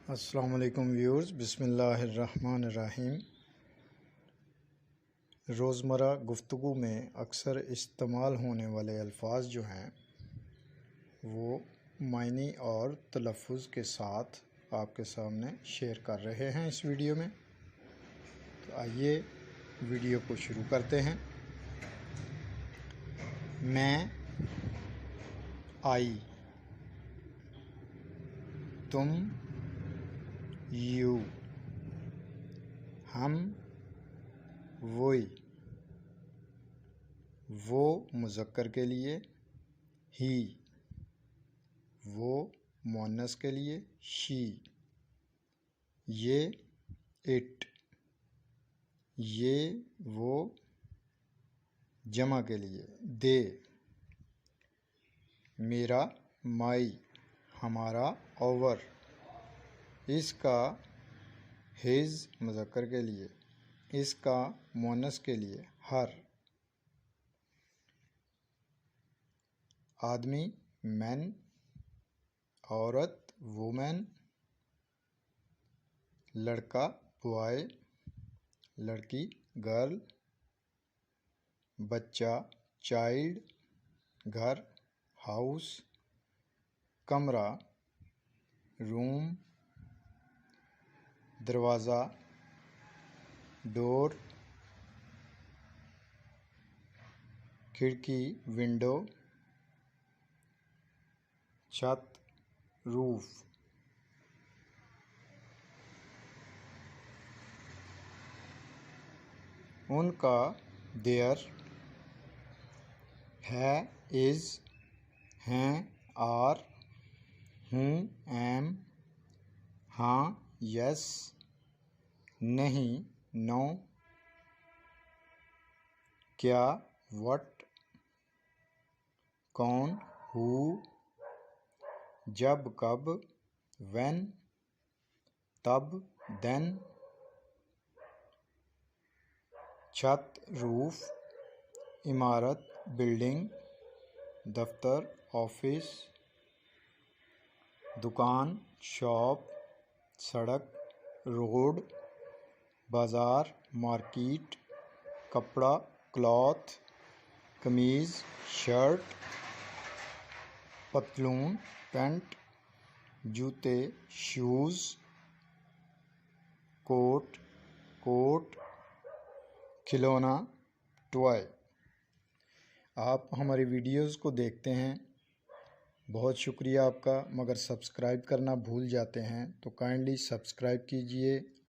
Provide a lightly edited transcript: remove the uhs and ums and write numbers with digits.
अस्सलाम वालेकुम व्यूअर्स, बिस्मिल्लाहिर्रहमानिर्रहीम। रोज़मर्रा गुफ्तगू में अक्सर इस्तेमाल होने वाले अल्फाज जो हैं वो मायने और तलफ़्फ़ुज़ के साथ आपके सामने शेयर कर रहे हैं इस वीडियो में। तो आइए वीडियो को शुरू करते हैं। मैं, आई, तुम, यू, हम, वोई, वो मुज़क्कर के लिए, ही, वो मुअन्नस के लिए, शी, ये, इट, ये, वो जमा के लिए, दे, मेरा, माई, हमारा, ओवर, इसका, हिज मुज़क्कर के लिए, इसका मुअन्नस के लिए, हर, आदमी, मैन, औरत, वुमेन, लड़का, बॉय, लड़की, गर्ल, बच्चा, चाइल्ड, घर, हाउस, कमरा, रूम, दरवाज़ा, डोर, खिड़की, विंडो, छत, रूफ। उनका, देयर, है, इज़, हैं, आर, हूँ, एम, हाँ, यस, नहीं, नो, क्या, व्हाट, कौन, हु, जब, कब, व्हेन, तब, देन, छत, रूफ, इमारत, बिल्डिंग, दफ्तर, ऑफिस, दुकान, शॉप, सड़क, रोड, बाज़ार, मार्केट, कपड़ा, क्लॉथ, कमीज़, शर्ट, पतलून, पैंट, जूते, शूज़, कोट, कोट, खिलौना, टॉय। आप हमारी वीडियोस को देखते हैं, बहुत शुक्रिया आपका, मगर सब्सक्राइब करना भूल जाते हैं तो काइंडली सब्सक्राइब कीजिए,